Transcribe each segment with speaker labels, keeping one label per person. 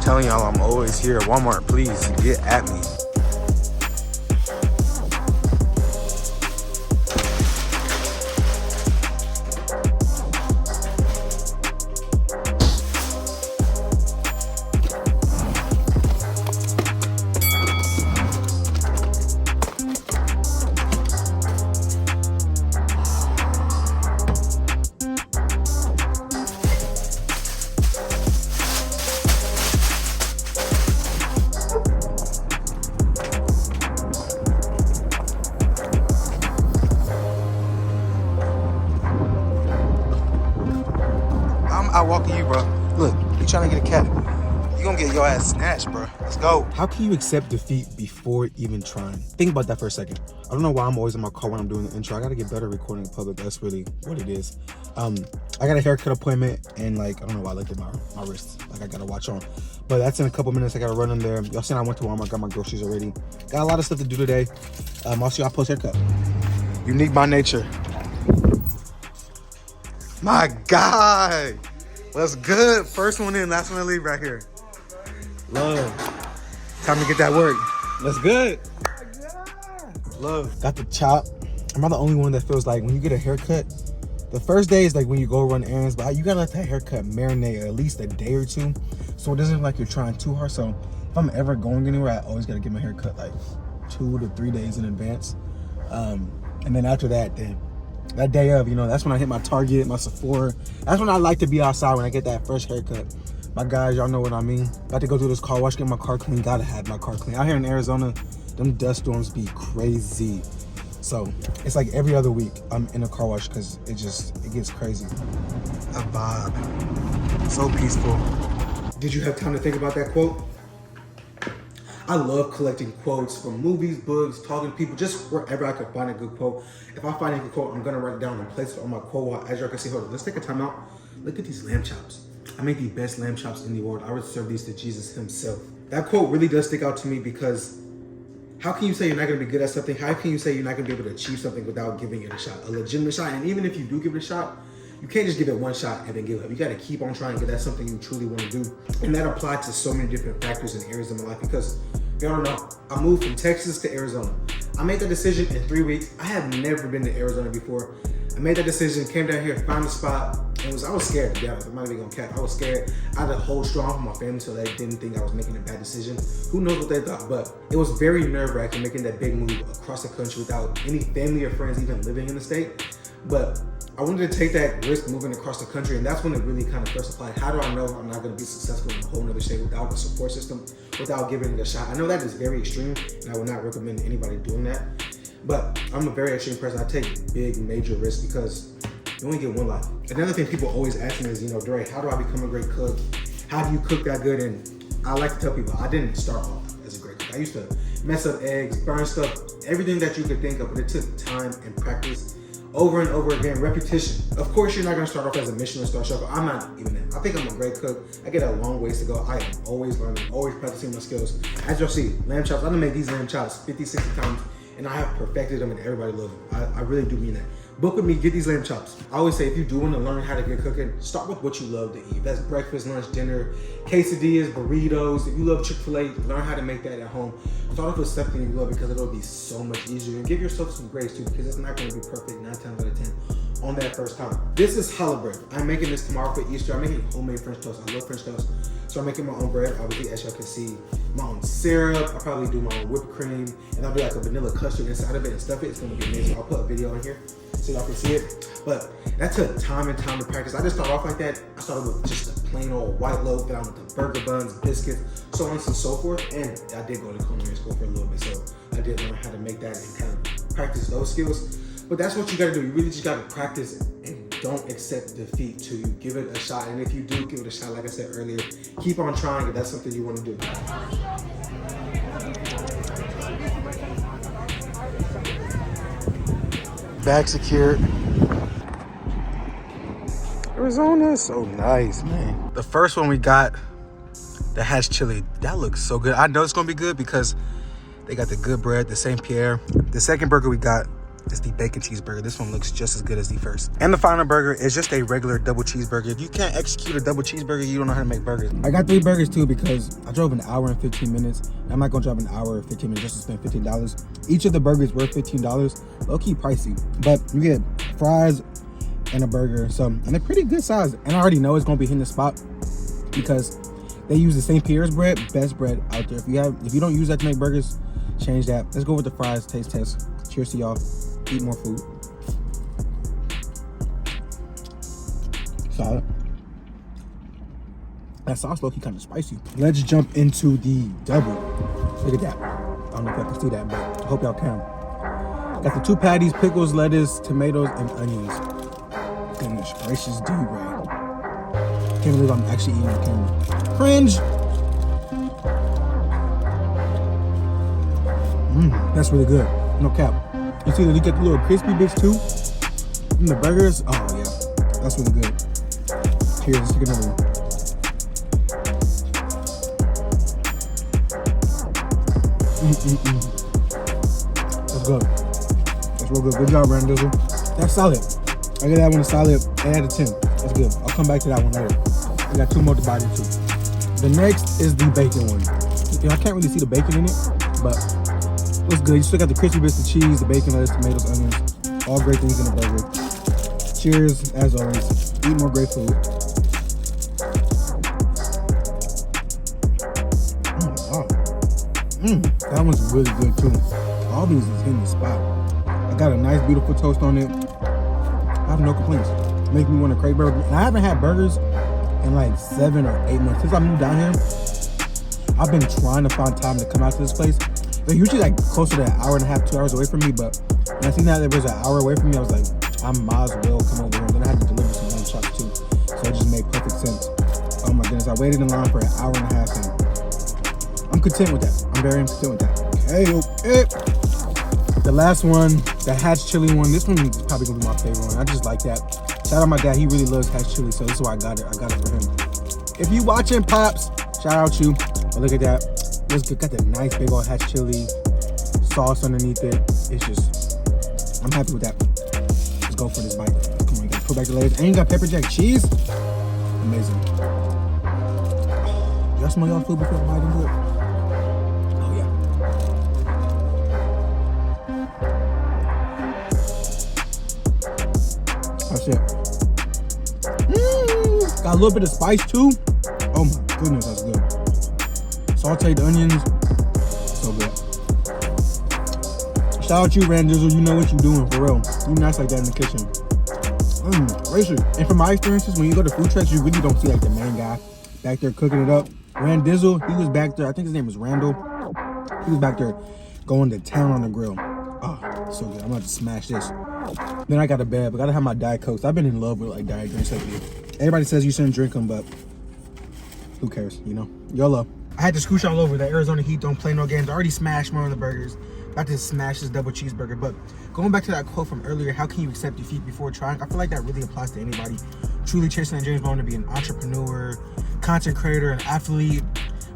Speaker 1: telling y'all I'm always here. Walmart, please get at me. I'm walking you, bro. Look, you trying to get a cat. You gonna get your ass snatched, bro. Let's go. How can you accept defeat before even trying? Think about that for a second. I don't know why I'm always in my car when I'm doing the intro. I gotta get better recording in public. That's really what it is. I got a haircut appointment and like, I don't know why I looked at my wrist. Like I gotta watch on. But that's in a couple minutes. I gotta run in there. Y'all seen I went to Walmart, got my groceries already. Got a lot of stuff to do today. I'll see y'all post haircut. Unique by nature. My God. What's good? First one in, last one to leave right here. Love. Time to get that work. That's good. Love. Got the chop. Am I the only one that feels like when you get a haircut, the first day is like when you go run errands, but you gotta let that haircut marinate at least a day or two so it doesn't look like you're trying too hard. So if I'm ever going anywhere, I always gotta get my haircut like 2 to 3 days in advance. And then after that, then that day of, you know, that's when I hit my Target, my Sephora. That's when I like to be outside when I get that fresh haircut. My guys, y'all know what I mean. About to go through this car wash, get my car clean. Gotta have my car clean. Out here in Arizona, them dust storms be crazy. So it's like every other week I'm in a car wash because it gets crazy. A vibe. So peaceful. Did you have time to think about that quote? I love collecting quotes from movies, books, talking to people, just wherever I could find a good quote. If I find a good quote, I'm gonna write it down and place it on my quote wall. As y'all can see, hold on, let's take a time out. Look at these lamb chops. I make the best lamb chops in the world. I would serve these to Jesus himself. That quote really does stick out to me because how can you say you're not gonna be good at something? How can you say you're not gonna be able to achieve something without giving it a shot, a legitimate shot? And even if you do give it a shot, you can't just give it one shot and then give up. You gotta keep on trying because that's something you truly wanna do. And that applies to so many different factors and areas of my life because y'all don't know, I moved from Texas to Arizona. I made that decision in 3 weeks. I have never been to Arizona before. I made that decision, came down here, found a spot. I was scared, to be honest. I'm not even gonna cap. I was scared. I had to hold strong for my family so they didn't think I was making a bad decision. Who knows what they thought, but it was very nerve-wracking making that big move across the country without any family or friends even living in the state. But I wanted to take that risk moving across the country, and that's when it really kind of first applied. How do I know I'm not gonna be successful in a whole nother state without a support system, without giving it a shot? I know that is very extreme, and I would not recommend anybody doing that. But I'm a very extreme person. I take big, major risks because you only get one life. Another thing people always ask me is, you know, Dre, how do I become a great cook? How do you cook that good? And I like to tell people, I didn't start off as a great cook. I used to mess up eggs, burn stuff, everything that you could think of, but it took time and practice. Over and over again, repetition. Of course, you're not gonna start off as a Michelin star chef. I'm not even that. I think I'm a great cook. I get a long ways to go. I am always learning, always practicing my skills. As y'all see, lamb chops, I done made these lamb chops 50, 60 times, and I have perfected them and everybody loves them. I really do mean that. Book with me, get these lamb chops. I always say, if you do want to learn how to get cooking, start with what you love to eat. That's breakfast, lunch, dinner, quesadillas, burritos. If you love Chick-fil-A, learn how to make that at home. Start off with something you love because it'll be so much easier. And give yourself some grace too, because it's not going to be perfect 9 times out of 10 on that first time. This is challah bread. I'm making this tomorrow for Easter. I'm making homemade French toast. I love French toast. So I'm making my own bread, obviously, as y'all can see. My own syrup. I'll probably do my own whipped cream. And I'll do like a vanilla custard inside of it and stuff it. It's going to be amazing. I'll put a video in here so y'all can see it. But that took time and time to practice. I just started off like that. I started with just a plain old white loaf, then I went to burger buns, biscuits, so on and so forth. And I did go to culinary school for a little bit, so I did learn how to make that and kind of practice those skills. But that's what you gotta do. You really just gotta practice and don't accept defeat till you give it a shot. And if you do give it a shot, like I said earlier, keep on trying if that's something you wanna do. Bag secured. Arizona is so nice, man. The first one we got that has chili, that looks so good. I know it's gonna be good because they got the good bread, the St. Pierre. The second burger we got is the bacon cheeseburger. This one looks just as good as the first. And the final burger is just a regular double cheeseburger. If you can't execute a double cheeseburger, you don't know how to make burgers. I got 3 burgers too because I drove an hour and 15 minutes. I'm not gonna drive an hour and 15 minutes just to spend $15. Each of the burgers were $15. Low-key pricey, but you get fries and a burger, and they're pretty good size. And I already know it's gonna be hitting the spot because they use the St. Pierre's bread, best bread out there. If you don't use that to make burgers, change that. Let's go with the fries, taste test. Cheers to y'all. Eat more food. Solid. That sauce low-key kind of spicy. Let's jump into the double. Look at that. I don't know if y'all can see that, but I hope y'all can. Got the 2 patties, pickles, lettuce, tomatoes, and onions. Goodness gracious, D-Ray. Can't believe I'm actually eating on camera. Cringe! That's really good. No cap. You see that you get the little crispy bits too? And the burgers? Oh yeah. That's really good. Cheers, let's take another one. That's good. That's real good. Good job, Randizzle. That's solid. I give that one a solid 8 out of 10. That's good. I'll come back to that one later. I got 2 more to bite into. The next is the bacon one. I can't really see the bacon in it, but it's good. You still got the crispy bits of cheese, the bacon, lettuce, tomatoes, onions. All great things in a burger. Cheers, as always. Eat more great food. That one's really good too. All these is hitting the spot. I got a nice, beautiful toast on it. I have no complaints. Make me want a crave burger. And I haven't had burgers in like 7 or 8 months. Since I moved down here, I've been trying to find time to come out to this place. They're usually like closer to an hour and a half, 2 hours away from me, but when I seen that there was an hour away from me, I was like, I might as well come over here. And then I had to deliver some lamb chops too. So it just made perfect sense. Oh my goodness, I waited in line for an hour and a half and I'm content with that. I'm very content with that. Okay. The last one, the Hatch Chili one. This one is probably gonna be my favorite one. I just like that. Shout out my dad, he really loves Hatch Chili, so this is why I got it. I got it for him. If you watching, Pops, shout out you. But look at that. Got that nice big old Hatch Chili sauce underneath it. It's just, I'm happy with that. Let's go for this bite. Come on, you gotta put back the layers. And you got pepper jack cheese. Amazing. Y'all smell y'all food before biting good? Oh yeah. That's it. Got a little bit of spice too. Oh my goodness, that's good. Sauteed onions, so good. Shout out you, Randizzle. You know what you doing, for real. You nice like that in the kitchen. Gracious. And from my experiences, when you go to food trucks, you really don't see like the main guy back there cooking it up. Randizzle, he was back there. I think his name was Randall. He was back there going to town on the grill. Oh, so good. I'm about to smash this. Then I got a bed, but I gotta have my Diet Cokes. I've been in love with like Diet drinks lately. Everybody says you shouldn't drink them, but who cares, you know? YOLO. I had to scooch all over. The Arizona Heat don't play no games. I already smashed one of the burgers. About to smash this double cheeseburger. But going back to that quote from earlier, how can you accept defeat before trying? I feel like that really applies to anybody truly chasing their dreams, wanting to be an entrepreneur, content creator, an athlete,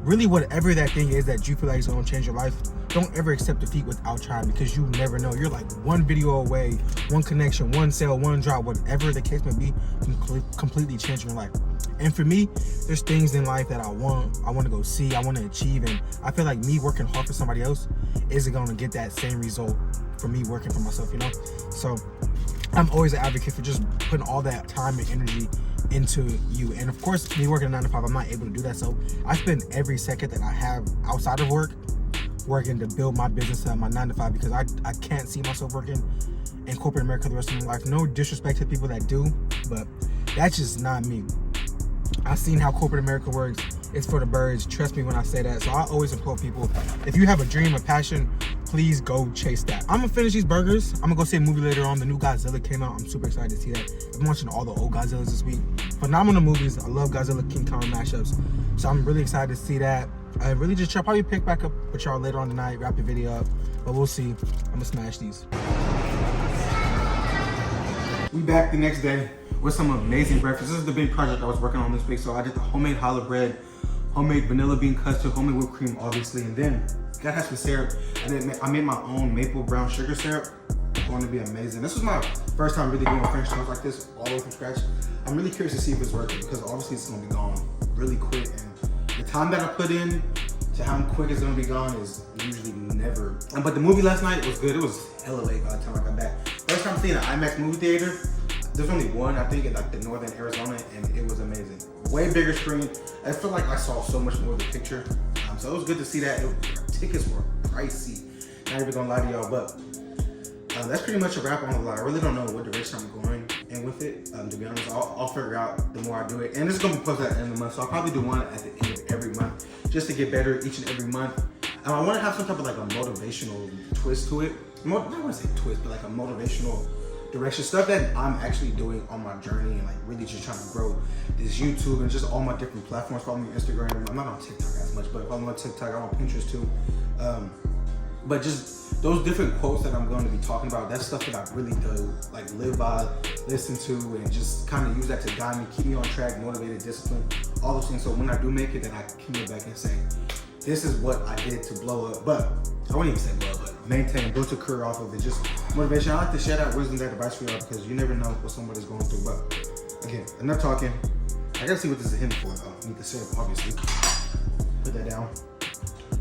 Speaker 1: really whatever that thing is that you feel like is going to change your life. Don't ever accept defeat without trying, because you never know. You're like one video away, one connection, one sale, one drop, whatever the case may be, can completely change your life. And for me, there's things in life that I want to go see, I want to achieve, and I feel like me working hard for somebody else isn't going to get that same result for me working for myself, you know? So I'm always an advocate for just putting all that time and energy into you. And of course, me working a 9 to 5, I'm not able to do that. So I spend every second that I have outside of work working to build my business at my 9 to 5, because I can't see myself working in corporate America the rest of my life. No disrespect to people that do, but that's just not me. I've seen how corporate America works. It's for the birds. Trust me when I say that. So I always implore people, if you have a dream, a passion, please go chase that. I'm gonna finish these burgers. I'm gonna go see a movie later on. The new Godzilla came out. I'm super excited to see that. I've been watching all the old Godzillas this week. Phenomenal movies. I love Godzilla King Kong mashups. So I'm really excited to see that. I really just try probably pick back up with y'all later on tonight, wrap the video up, but we'll see. I'm gonna smash these. We back the next day with some amazing breakfast. This is the big project I was working on this week. So I did the homemade challah bread, homemade vanilla bean custard, homemade whipped cream, obviously, and then gotta have some syrup. I made my own maple brown sugar syrup.
Speaker 2: going to be amazing. This was my first time really doing French toast like this, all over from scratch. I'm really curious to see if it's working because obviously it's gonna be gone really quick, and the time that I put in to how quick it's gonna be gone is usually never. But the movie last night was good. It was hella late by the time I got back. First time seeing an IMAX movie theater. There's only one, I think, in like the northern Arizona, and it was amazing. Way bigger screen. I feel like I saw so much more of the picture. So it was good to see that. Tickets were pricey. Not even gonna lie to y'all, but that's pretty much a wrap on the vlog. I really don't know what direction I'm going in with it. To be honest, I'll figure out the more I do it. And this is gonna be posted at the end of the month, so I'll probably do one at the end of every month, just to get better each and every month. I want to have some type of like a motivational twist to it. I don't want to say twist, but like a motivational direction, stuff that I'm actually doing on my journey and like really just trying to grow this YouTube and just all my different platforms. Follow me on Instagram. I'm not on TikTok as much, but follow me on TikTok. I'm on Pinterest too. But just those different quotes that I'm going to be talking about, that's stuff that I really do like live by, listen to, and just kind of use that to guide me, keep me on track, motivated, disciplined, all those things. So when I do make it, then I can go back and say, this is what I did to blow up. But I wouldn't even say blow up, but maintain, build a career off of it. Just motivation. I like to share that wisdom, that advice for y'all because you never know what somebody's going through. But again, enough talking. I gotta see what this is hitting for. I need to syrup, obviously. Put that down.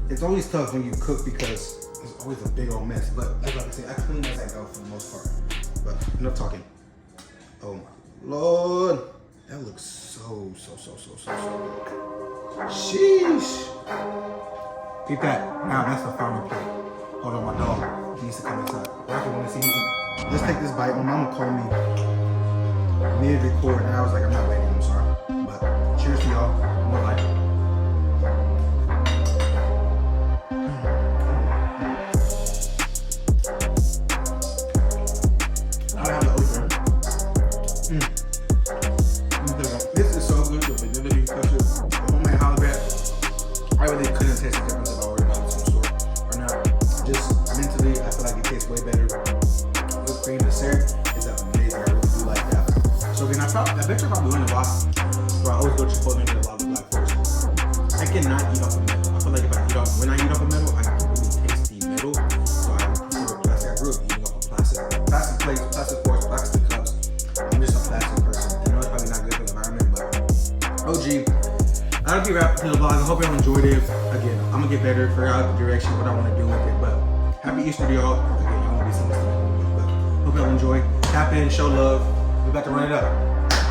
Speaker 2: It's always tough when you cook because it's always a big old mess. But like I said, I clean as I go for the most part. But enough talking. Oh my Lord. That looks so good. Sheesh. Peep that. Now that's the final plate. Hold on, my dog needs to come inside. Rocky want to see me eat. Let's take this bite. My mama called me mid-record and I was like, I'm not waiting, I'm sorry. But cheers to y'all. More life. I have to open. This is so good. The vanilla bean custard, the homemade halibut. I really couldn't taste the difference if I ordered out of some sort or not. Just mentally, I feel like it tastes way better. Whipped cream, the syrup is amazing. I really do like that. So again, I bet you probably learned a lot. Where I always go to Chipotle and get a lot of Black Forest. I cannot eat off a metal. I feel like when I eat off a metal, I have to really taste the metal. So I prefer plastic. I grew up eating off of plastic plates, plastic forks, plastic cups. I'm just a plastic person. I know it's probably not good for the environment, but OG. That'll be wrapped up the vlog. I hope y'all enjoyed it. Again, I'm gonna get better, figure out the direction, what I want to do with it. But happy Easter to y'all. Again, y'all won't be seeing this, but hope y'all enjoy. Tap in, show love. We're about to run it up.